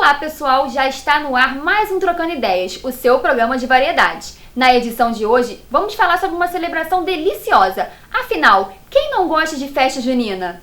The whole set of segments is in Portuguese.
Olá pessoal, já está no ar mais um Trocando Ideias, o seu programa de variedades. Na edição de hoje, vamos falar sobre uma celebração deliciosa. Afinal, quem não gosta de festa junina?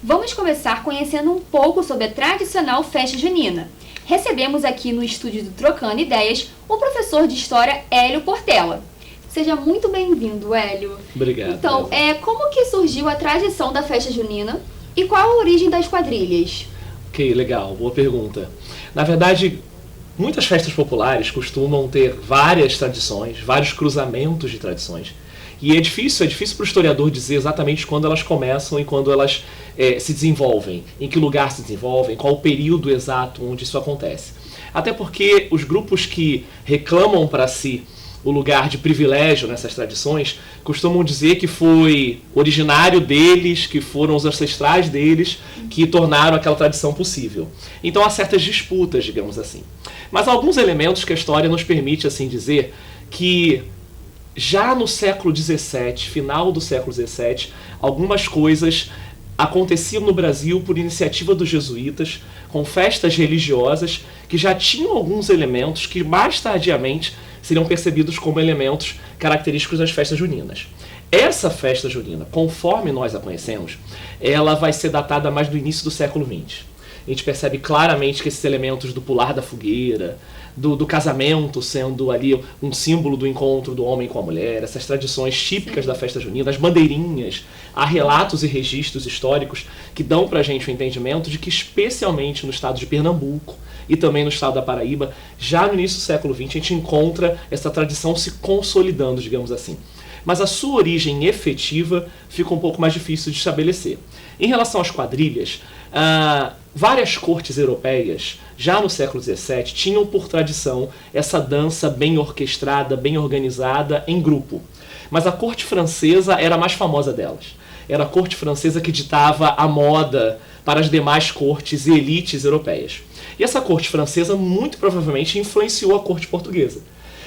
Vamos começar conhecendo um pouco sobre a tradicional festa junina. Recebemos aqui no estúdio do Trocando Ideias o professor de História Hélio Portela. Seja muito bem-vindo, Hélio. Obrigado. Então, como que surgiu a tradição da festa junina e qual a origem das quadrilhas? Ok, legal, boa pergunta. Na verdade, muitas festas populares costumam ter várias tradições, vários cruzamentos de tradições. E é difícil para o historiador dizer exatamente quando elas começam e quando elas se desenvolvem, em que lugar se desenvolvem, qual o período exato onde isso acontece. Até porque os grupos que reclamam para si o lugar de privilégio nessas tradições costumam dizer que foi originário deles, que foram os ancestrais deles que tornaram aquela tradição possível. Então há certas disputas, digamos assim. Mas há alguns elementos que a história nos permite assim dizer que já no século XVII, final do século XVII, algumas coisas aconteciam no Brasil por iniciativa dos jesuítas, com festas religiosas que já tinham alguns elementos que mais tardiamente seriam percebidos como elementos característicos das festas juninas. Essa festa junina, conforme nós a conhecemos, ela vai ser datada mais do início do século XX. A gente percebe claramente que esses elementos do pular da fogueira, do casamento sendo ali um símbolo do encontro do homem com a mulher, essas tradições típicas da festa junina, as bandeirinhas, há relatos e registros históricos que dão pra gente o entendimento de que especialmente no estado de Pernambuco e também no estado da Paraíba, já no início do século XX a gente encontra essa tradição se consolidando, digamos assim. Mas a sua origem efetiva fica um pouco mais difícil de estabelecer. Em relação às quadrilhas, várias cortes europeias, já no século XVII, tinham por tradição essa dança bem orquestrada, bem organizada, em grupo. Mas a corte francesa era a mais famosa delas. Era a corte francesa que ditava a moda para as demais cortes e elites europeias. E essa corte francesa muito provavelmente influenciou a corte portuguesa.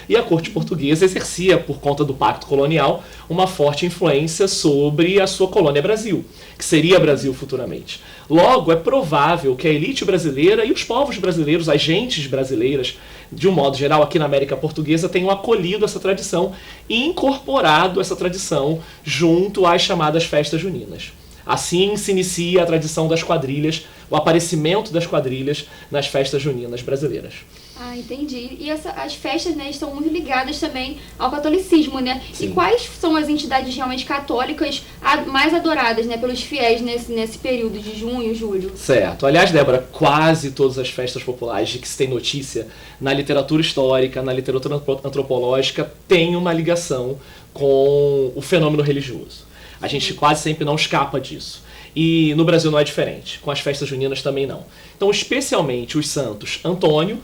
E a corte portuguesa exercia, por conta do pacto colonial, uma forte influência sobre a sua colônia Brasil, que seria Brasil futuramente. Logo, é provável que a elite brasileira e os povos brasileiros, as gentes brasileiras, de um modo geral, aqui na América Portuguesa, tenham acolhido essa tradição e incorporado essa tradição junto às chamadas festas juninas. Assim se inicia a tradição das quadrilhas, o aparecimento das quadrilhas nas festas juninas brasileiras. Ah, entendi. E as festas, né, estão muito ligadas também ao catolicismo, né? Sim. E quais são as entidades realmente católicas mais adoradas, né, pelos fiéis nesse período de junho, julho? Certo. Aliás, Débora, quase todas as festas populares de que se tem notícia na literatura histórica, na literatura antropológica, têm uma ligação com o fenômeno religioso. A gente quase sempre não escapa disso. E no Brasil não é diferente. Com as festas juninas também não. Então, especialmente os santos Antônio,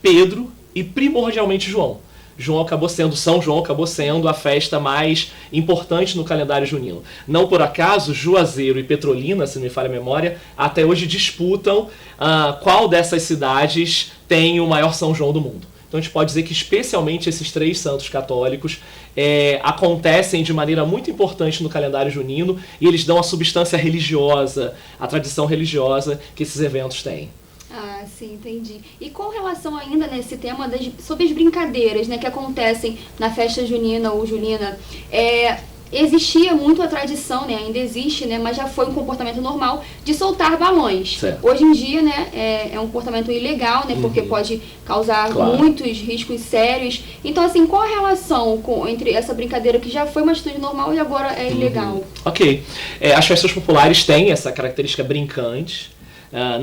Pedro e primordialmente João. São João acabou sendo a festa mais importante no calendário junino. Não por acaso, Juazeiro e Petrolina, se não me falha a memória, até hoje disputam qual dessas cidades tem o maior São João do mundo. Então a gente pode dizer que especialmente esses três santos católicos acontecem de maneira muito importante no calendário junino e eles dão a substância religiosa, a tradição religiosa que esses eventos têm. Ah, sim, entendi. E com relação ainda nesse tema sobre as brincadeiras, né, que acontecem na festa junina ou julina, existia muito a tradição, né, ainda existe, né, mas já foi um comportamento normal de soltar balões. Certo. Hoje em dia, né, é um comportamento ilegal, né, porque pode causar muitos riscos sérios. Então, assim, qual a relação entre essa brincadeira que já foi uma atitude normal e agora é ilegal? Ok. As festas populares têm essa característica brincante.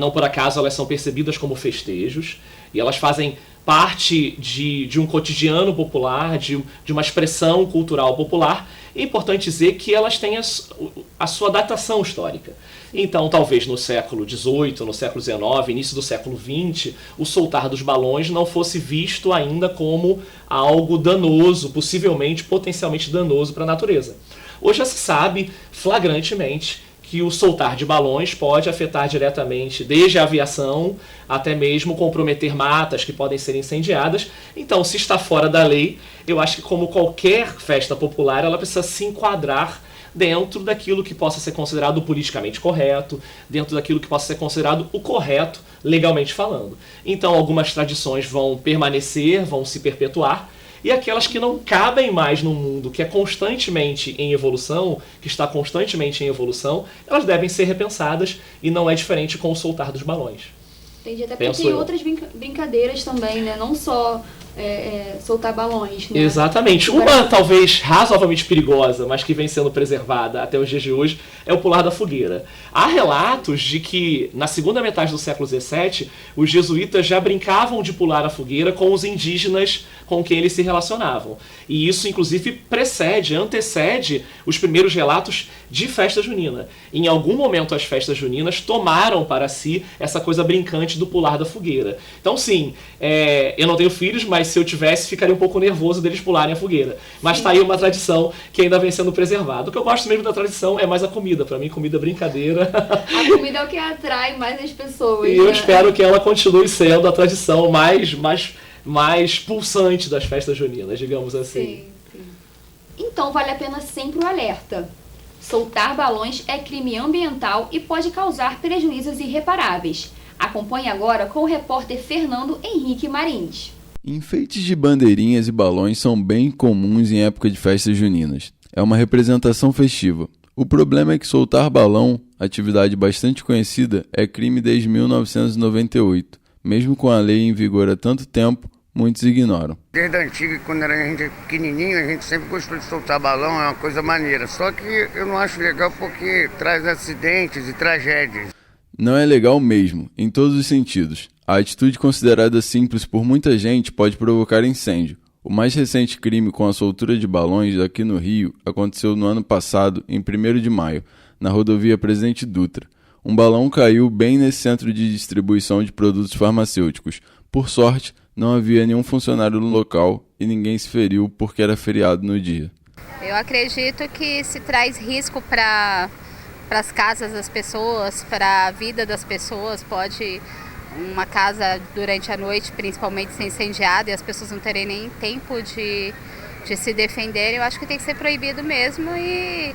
Não por acaso elas são percebidas como festejos. E elas fazem parte de um cotidiano popular, de uma expressão cultural popular. É importante dizer que elas têm a sua datação histórica. Então, talvez no século XVIII, no século XIX, início do século XX, o soltar dos balões não fosse visto ainda como algo danoso, possivelmente, potencialmente danoso para a natureza. Hoje já se sabe flagrantemente que o soltar de balões pode afetar diretamente desde a aviação até mesmo comprometer matas que podem ser incendiadas. Então, se está fora da lei, eu acho que como qualquer festa popular, ela precisa se enquadrar dentro daquilo que possa ser considerado politicamente correto, dentro daquilo que possa ser considerado o correto, legalmente falando. Então, algumas tradições vão permanecer, vão se perpetuar, e aquelas que não cabem mais no mundo, que é constantemente em evolução, que está constantemente em evolução, elas devem ser repensadas, e não é diferente com o soltar dos balões. Entendi, até porque tem outras brincadeiras também, né? Não só soltar balões, né? Exatamente. Uma talvez razoavelmente perigosa, mas que vem sendo preservada até os dias de hoje, é o pular da fogueira. Há relatos de que, na segunda metade do século XVII, os jesuítas já brincavam de pular a fogueira com os indígenas com quem eles se relacionavam. E isso, inclusive, antecede os primeiros relatos de festa junina. Em algum momento, as festas juninas tomaram para si essa coisa brincante do pular da fogueira. Então, sim, eu não tenho filhos, mas se eu tivesse, ficaria um pouco nervoso deles pularem a fogueira. Mas está aí uma tradição que ainda vem sendo preservada. O que eu gosto mesmo da tradição é mais a comida. Para mim, comida é brincadeira. A comida é o que atrai mais as pessoas. E eu espero que ela continue sendo a tradição mais pulsante das festas juninas, digamos assim. Sim. Então, vale a pena sempre o alerta. Soltar balões é crime ambiental e pode causar prejuízos irreparáveis. Acompanhe agora com o repórter Fernando Henrique Marins. Enfeites de bandeirinhas e balões são bem comuns em época de festas juninas. É uma representação festiva. O problema é que soltar balão, atividade bastante conhecida, é crime desde 1998. Mesmo com a lei em vigor há tanto tempo, muitos ignoram. Desde a antiga, quando a gente era pequenininho, a gente sempre gostou de soltar balão, é uma coisa maneira. Só que eu não acho legal porque traz acidentes e tragédias. Não é legal mesmo, em todos os sentidos. A atitude considerada simples por muita gente pode provocar incêndio. O mais recente crime com a soltura de balões aqui no Rio aconteceu no ano passado, em 1º de maio, na rodovia Presidente Dutra. Um balão caiu bem nesse centro de distribuição de produtos farmacêuticos. Por sorte, não havia nenhum funcionário no local e ninguém se feriu porque era feriado no dia. Eu acredito que se traz risco para as casas das pessoas, para a vida das pessoas. Pode uma casa durante a noite principalmente ser incendiada e as pessoas não terem nem tempo de se defender. Eu acho que tem que ser proibido mesmo e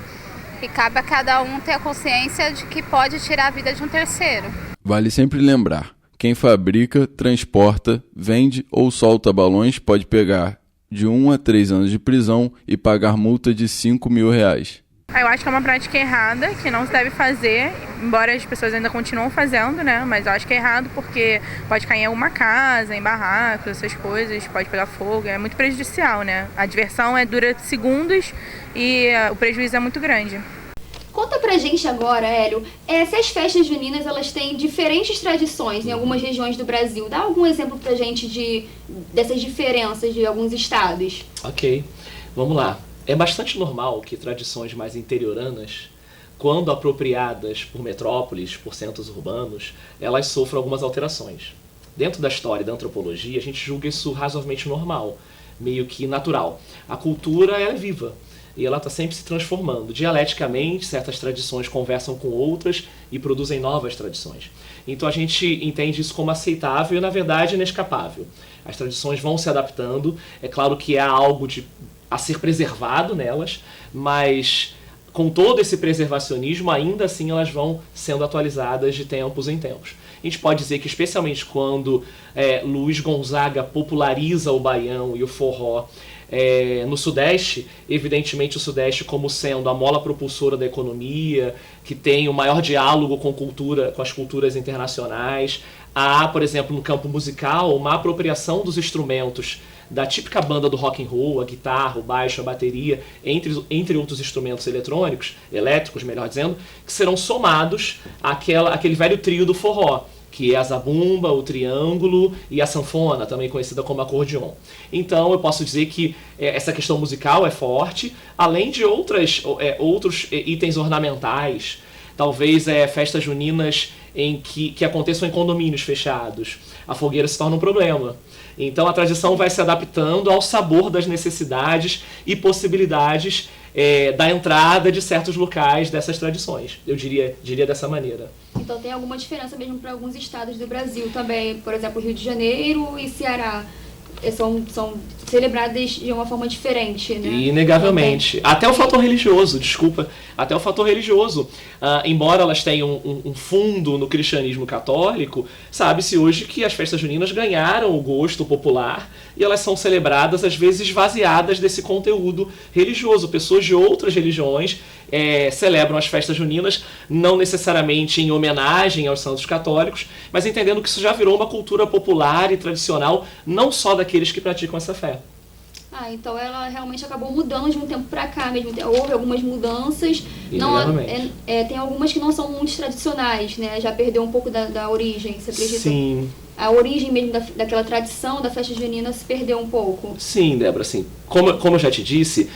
cabe a cada um ter a consciência de que pode tirar a vida de um terceiro. Vale sempre lembrar, quem fabrica, transporta, vende ou solta balões pode pegar de 1 a 3 anos de prisão e pagar multa de R$5.000. Eu acho que é uma prática errada, que não se deve fazer, embora as pessoas ainda continuam fazendo, né? Mas eu acho que é errado porque pode cair em alguma casa, em barracos, essas coisas, pode pegar fogo, é muito prejudicial, né? A diversão dura segundos e o prejuízo é muito grande. Conta pra gente agora, Hélio, se as festas juninas elas têm diferentes tradições em algumas regiões do Brasil. Dá algum exemplo pra gente dessas diferenças de alguns estados? Ok, vamos lá. É bastante normal que tradições mais interioranas, quando apropriadas por metrópoles, por centros urbanos, elas sofram algumas alterações. Dentro da história e da antropologia, a gente julga isso razoavelmente normal, meio que natural. A cultura é viva e ela está sempre se transformando. Dialeticamente, certas tradições conversam com outras e produzem novas tradições. Então a gente entende isso como aceitável e, na verdade, inescapável. As tradições vão se adaptando, é claro que há algo a ser preservado nelas, mas com todo esse preservacionismo, ainda assim elas vão sendo atualizadas de tempos em tempos. A gente pode dizer que, especialmente quando Luiz Gonzaga populariza o baião e o forró no Sudeste, evidentemente o Sudeste como sendo a mola propulsora da economia, que tem o maior diálogo com as culturas internacionais. Há, por exemplo, no campo musical, uma apropriação dos instrumentos da típica banda do rock and roll, a guitarra, o baixo, a bateria, entre outros instrumentos elétricos, melhor dizendo, que serão somados àquele velho trio do forró, que é a zabumba, o triângulo e a sanfona, também conhecida como acordeon. Então eu posso dizer que essa questão musical é forte, além de outros itens ornamentais, talvez festas juninas que aconteçam em condomínios fechados. A fogueira se torna um problema. Então a tradição vai se adaptando ao sabor das necessidades e possibilidades da entrada de certos locais dessas tradições. Eu diria dessa maneira. Então tem alguma diferença mesmo para alguns estados do Brasil também, por exemplo, Rio de Janeiro e Ceará. São celebradas de uma forma diferente, né? Inegavelmente. Até o fator religioso, até o fator religioso. Embora elas tenham um fundo no cristianismo católico, sabe-se hoje que as festas juninas ganharam o gosto popular e elas são celebradas, às vezes, esvaziadas desse conteúdo religioso. Pessoas de outras religiões celebram as festas juninas, não necessariamente em homenagem aos santos católicos, mas entendendo que isso já virou uma cultura popular e tradicional, não só daqueles que praticam essa fé. Então ela realmente acabou mudando de um tempo para cá mesmo. Houve algumas mudanças. Tem algumas que não são muito tradicionais, né? Já perdeu um pouco da origem, você acredita? Sim. A origem mesmo daquela tradição da festa junina se perdeu um pouco. Sim, Débora, sim. Como eu já te disse,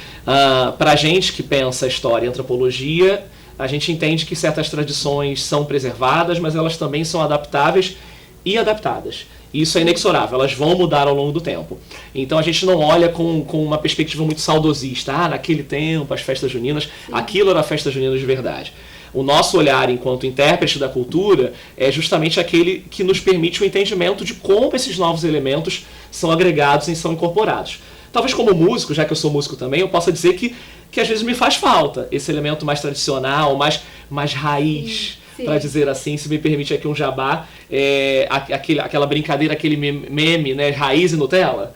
pra gente que pensa história e antropologia, a gente entende que certas tradições são preservadas, mas elas também são adaptáveis e adaptadas. Isso é inexorável, elas vão mudar ao longo do tempo. Então a gente não olha com uma perspectiva muito saudosista. Naquele tempo, as festas juninas, aquilo era a festa junina de verdade. O nosso olhar enquanto intérprete da cultura é justamente aquele que nos permite o entendimento de como esses novos elementos são agregados e são incorporados. Talvez como músico, já que eu sou músico também, eu possa dizer que às vezes me faz falta esse elemento mais tradicional, mais raiz. Para dizer assim, se me permite aqui um jabá, aquela brincadeira, aquele meme, né, raiz e Nutella.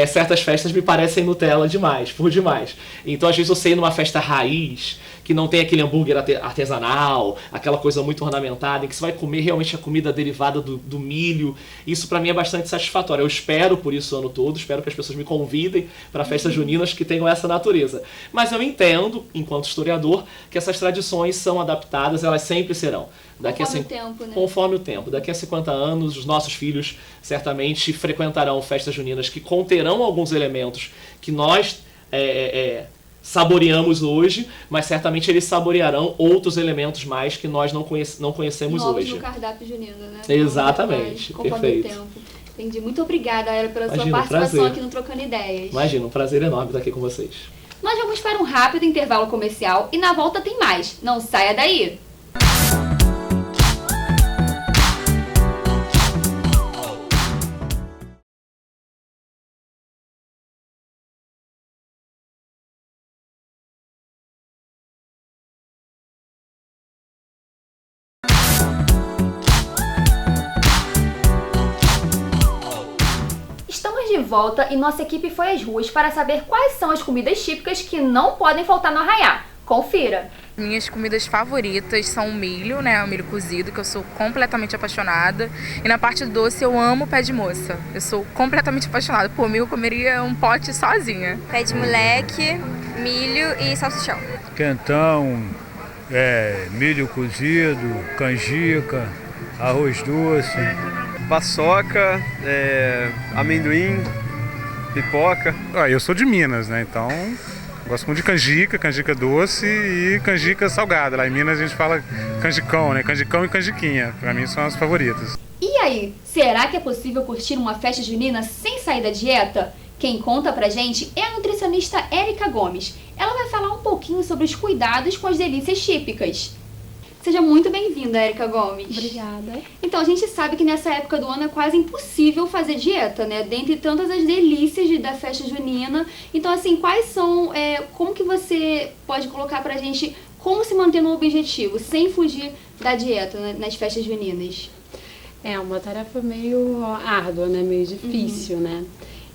Certas festas me parecem Nutella demais, por demais. Então às vezes eu sei numa festa raiz, que não tem aquele hambúrguer artesanal, aquela coisa muito ornamentada, em que você vai comer realmente a comida derivada do milho. Isso para mim é bastante satisfatório. Eu espero por isso o ano todo, espero que as pessoas me convidem para festas juninas que tenham essa natureza. Mas eu entendo, enquanto historiador, que essas tradições são adaptadas, elas sempre serão. Conforme o tempo, né? Conforme o tempo. Daqui a 50 anos, os nossos filhos certamente frequentarão festas juninas que conterão alguns elementos que nós saboreamos hoje, mas certamente eles saborearão outros elementos mais que nós não conhecemos novos hoje. No cardápio junino, né? Exatamente, perfeito. O tempo. Entendi. Muito obrigada, Aira, pela sua participação aqui no Trocando Ideias. Imagina, um prazer enorme estar aqui com vocês. Nós vamos para um rápido intervalo comercial e na volta tem mais. Não saia daí! Estamos de volta e nossa equipe foi às ruas para saber quais são as comidas típicas que não podem faltar no Arraiá. Confira! Minhas comidas favoritas são o milho, né? O milho cozido, que eu sou completamente apaixonada. E na parte doce eu amo pé de moça. Eu sou completamente apaixonada. Por mim eu comeria um pote sozinha. Pé de moleque, milho e salsichão. Quentão, milho cozido, canjica, arroz doce. Paçoca, amendoim, pipoca. Eu sou de Minas, né? Então gosto muito de canjica doce e canjica salgada. Lá em Minas a gente fala canjicão, né? Canjicão e canjiquinha. Pra mim são as favoritas. E aí, será que é possível curtir uma festa junina sem sair da dieta? Quem conta pra gente é a nutricionista Érica Gomes. Ela vai falar um pouquinho sobre os cuidados com as delícias típicas. Seja muito bem-vinda, Érica Gomes. Obrigada. Então, a gente sabe que nessa época do ano é quase impossível fazer dieta, né? Dentre tantas as delícias da festa junina. Então, assim, quais são... como que você pode colocar pra gente como se manter no objetivo, sem fugir da dieta, né, nas festas juninas? É uma tarefa meio árdua, né? Meio difícil, né?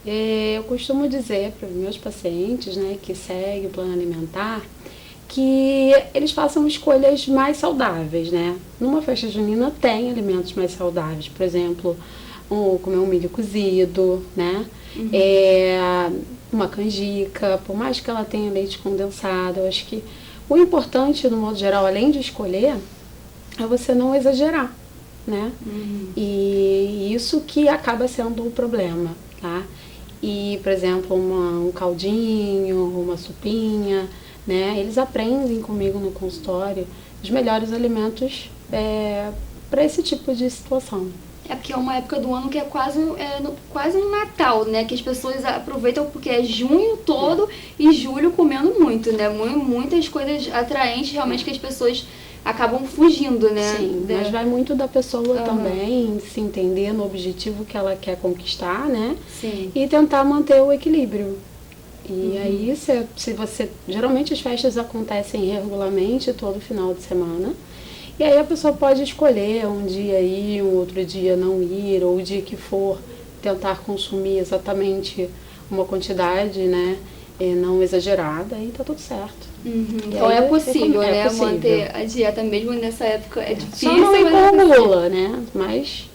Eu costumo dizer para os meus pacientes, né, que seguem o plano alimentar, que eles façam escolhas mais saudáveis, né? Numa festa junina tem alimentos mais saudáveis, por exemplo, comer um milho cozido, né? Uma canjica, por mais que ela tenha leite condensado, eu acho que o importante, no modo geral, além de escolher, é você não exagerar, né? E isso que acaba sendo o problema, tá? E, por exemplo, um caldinho, uma sopinha, né? Eles aprendem comigo no consultório os melhores alimentos para esse tipo de situação. É porque é uma época do ano que é quase um Natal, né? Que as pessoas aproveitam porque é junho todo e julho comendo muito, né? Muitas coisas atraentes realmente que as pessoas acabam fugindo, né? Sim, mas vai muito da pessoa também se entender no objetivo que ela quer conquistar, né? Sim. E tentar manter o equilíbrio. E aí, se você... Geralmente as festas acontecem regularmente todo final de semana. E aí a pessoa pode escolher um dia ir, um outro dia não ir, ou o dia que for tentar consumir exatamente uma quantidade, né, não exagerada, e tá tudo certo. Então é possível, né, possível manter a dieta mesmo nessa época. É difícil, só não acumula, né, mas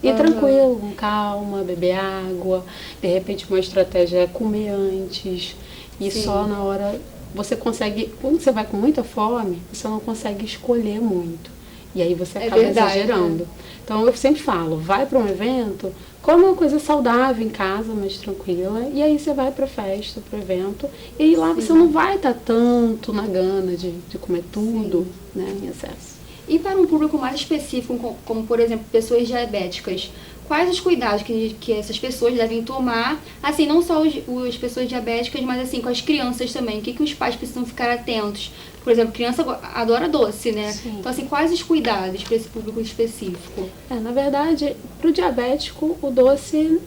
ir tranquilo, com calma, beber água, de repente uma estratégia é comer antes, e só na hora... Você consegue, quando você vai com muita fome, você não consegue escolher muito. E aí você acaba exagerando. Então eu sempre falo, vai para um evento, come uma coisa saudável em casa, mais tranquila, e aí você vai para a festa, para o evento, e aí lá você não vai estar tanto na gana de comer tudo, né, em excesso. E para um público mais específico, como por exemplo, pessoas diabéticas, quais os cuidados que essas pessoas devem tomar, assim, não só as pessoas diabéticas, mas assim, com as crianças também, o que os pais precisam ficar atentos? Por exemplo, criança adora doce, né? Sim. Então, assim, quais os cuidados para esse público específico? Na verdade, para o diabético, o doce,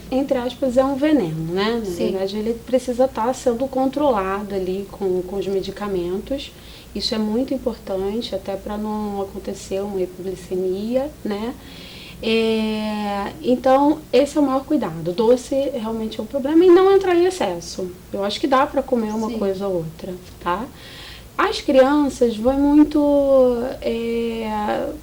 entre aspas, é um veneno, né? Na verdade, ele precisa estar sendo controlado ali com os medicamentos. Isso é muito importante, até para não acontecer uma hipoglicemia, né? Então, esse é o maior cuidado. Doce realmente é um problema e não entrar em excesso. Eu acho que dá para comer uma coisa ou outra, tá? As crianças vão muito...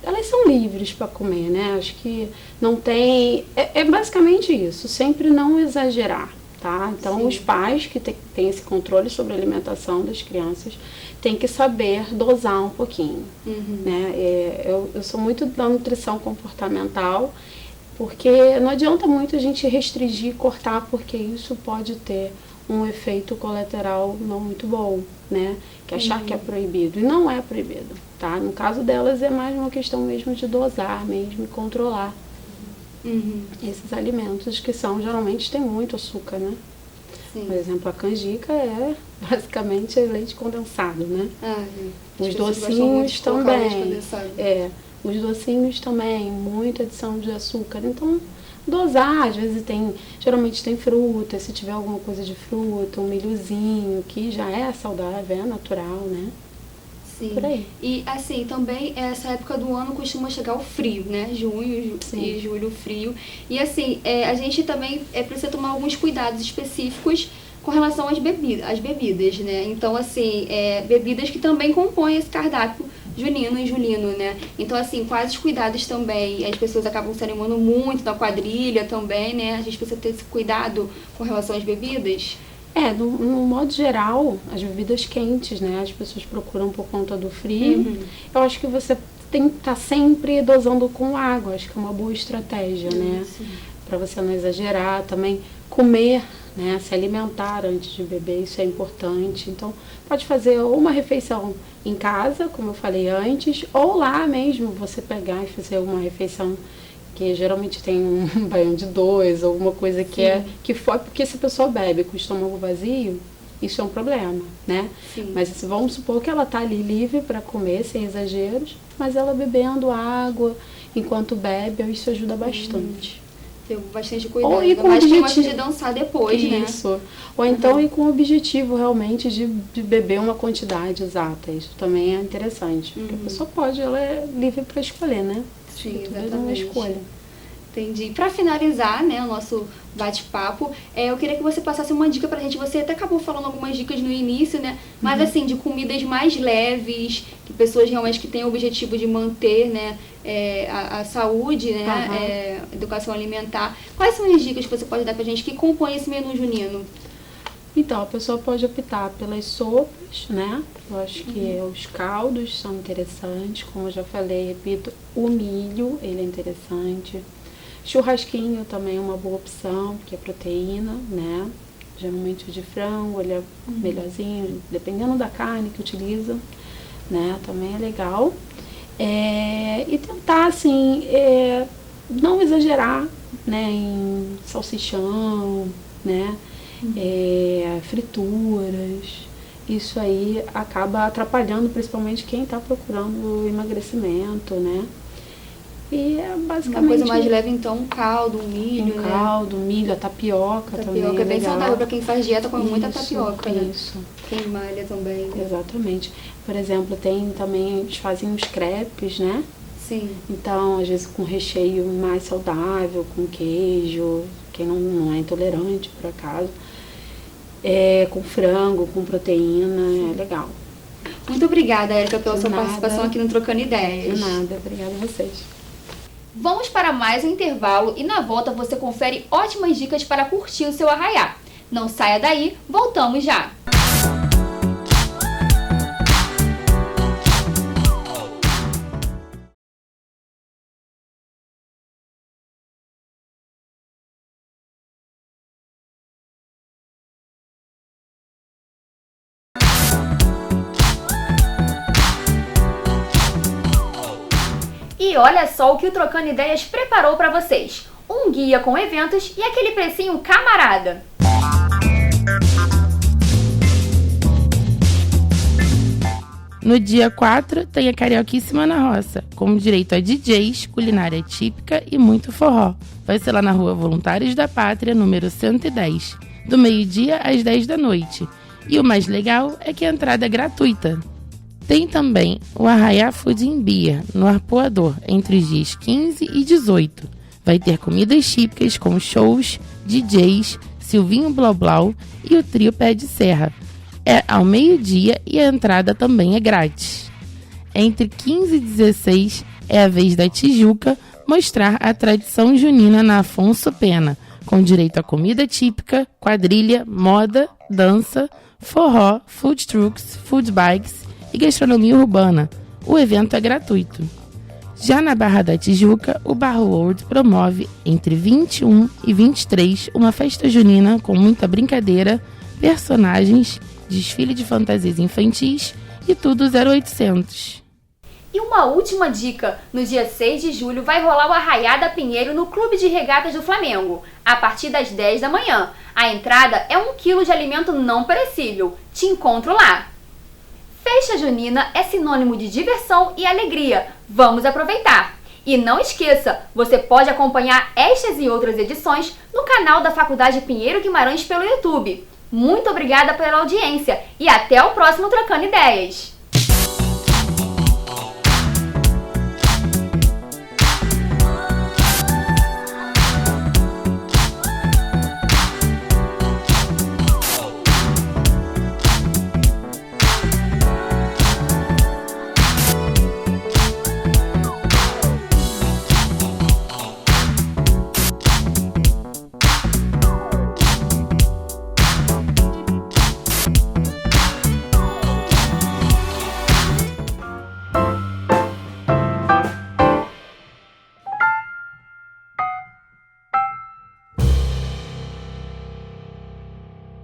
elas são livres para comer, né? Acho que não tem... É basicamente isso, sempre não exagerar, tá? Então, os pais que têm esse controle sobre a alimentação das crianças têm que saber dosar um pouquinho, né? Eu sou muito da nutrição comportamental, porque não adianta muito a gente restringir e cortar, porque isso pode ter um efeito colateral não muito bom, né? Que achar que é proibido, e não é proibido, tá? No caso delas é mais uma questão mesmo de dosar mesmo e controlar esses alimentos que geralmente tem muito açúcar, né? Sim. Por exemplo, a canjica é basicamente leite condensado, né? Os docinhos também. Os docinhos também, muita adição de açúcar. Então, dosar, às vezes geralmente tem fruta, se tiver alguma coisa de fruta, um milhozinho, que já é saudável, é natural, né? Sim. Por aí. E assim, também essa época do ano costuma chegar o frio, né? Junho e julho, frio. E assim, a gente também precisa tomar alguns cuidados específicos com relação às bebidas, né? Então, assim, bebidas que também compõem esse cardápio junino e julino, né? Então, assim, quais os cuidados também? As pessoas acabam se animando muito na quadrilha também, né? A gente precisa ter esse cuidado com relação às bebidas. No modo geral, as bebidas quentes, né? As pessoas procuram por conta do frio. Eu acho que você tem que estar sempre dosando com água. Acho que é uma boa estratégia, né? Para você não exagerar. Também comer, né? Se alimentar antes de beber, isso é importante. Então, pode fazer uma refeição em casa, como eu falei antes, ou lá mesmo você pegar e fazer uma refeição que geralmente tem um baião de 2, ou uma coisa que for, porque se a pessoa bebe com o estômago vazio, isso é um problema, né? Mas vamos supor que ela está ali livre para comer, sem exageros, mas ela bebendo água enquanto bebe, isso ajuda bastante. Ter bastante cuidado, ainda mais quem gosta de dançar depois, né? Isso. Ou então ir com o objetivo realmente de beber uma quantidade exata. Isso também é interessante. Porque a pessoa ela é livre para escolher, né? Sim, exatamente. É uma escolha. Entendi. Para finalizar, né, o nosso bate-papo, eu queria que você passasse uma dica pra gente. Você até acabou falando algumas dicas no início, né? Mas assim, de comidas mais leves, que pessoas realmente que têm o objetivo de manter, né, a saúde, né, educação alimentar. Quais são as dicas que você pode dar pra gente que compõem esse menu junino? Então, a pessoa pode optar pelas sopas, né? Eu acho que os caldos são interessantes, como eu já falei, repito, o milho, ele é interessante. Churrasquinho também é uma boa opção, porque é proteína, né? Geralmente o de frango, ele é melhorzinho, dependendo da carne que utiliza, né? Também é legal. E tentar, assim, não exagerar, né? Em salsichão, né? Frituras. Isso aí acaba atrapalhando principalmente quem está procurando emagrecimento, né? E é basicamente... Uma coisa mais leve, então, um caldo, um milho, né? Caldo, milho, a tapioca também. Tapioca é bem saudável para quem faz dieta, come muita tapioca, né? Isso. Quem malha também. Exatamente. Por exemplo, tem também, eles fazem os crepes, né? Sim. Então, às vezes com recheio mais saudável, com queijo, quem não é intolerante, por acaso. Com frango, com proteína, é legal. Muito obrigada, Érica, pela sua participação aqui no Trocando Ideias. De nada, obrigada a vocês. Vamos para mais um intervalo e na volta você confere ótimas dicas para curtir o seu arraiá. Não saia daí, voltamos já! E olha só o que o Trocando Ideias preparou para vocês. Um guia com eventos e aquele precinho camarada. No dia 4 tem a Carioquíssima na Roça, com direito a DJs, culinária típica e muito forró. Vai ser lá na Rua Voluntários da Pátria, número 110, do meio-dia às 10 da noite. E o mais legal é que a entrada é gratuita. Tem também o Arraiá Food and Beer, no Arpoador, entre os dias 15 e 18. Vai ter comidas típicas com shows, DJs, Silvinho Blau Blau e o trio Pé de Serra. É ao meio-dia e a entrada também é grátis. Entre 15 e 16 é a vez da Tijuca mostrar a tradição junina na Afonso Pena, com direito a comida típica, quadrilha, moda, dança, forró, food trucks, food bikes e gastronomia urbana. O evento é gratuito. Já na Barra da Tijuca, o Bar World promove entre 21 e 23 uma festa junina com muita brincadeira, personagens, desfile de fantasias infantis e tudo 0800. E uma última dica, no dia 6 de julho vai rolar o Arraiá da Pinheiro no Clube de Regatas do Flamengo, a partir das 10 da manhã. A entrada é 1 quilo de alimento não perecível. Te encontro lá! Festa junina é sinônimo de diversão e alegria. Vamos aproveitar! E não esqueça, você pode acompanhar estas e outras edições no canal da Faculdade Pinheiro Guimarães pelo YouTube. Muito obrigada pela audiência e até o próximo Trocando Ideias!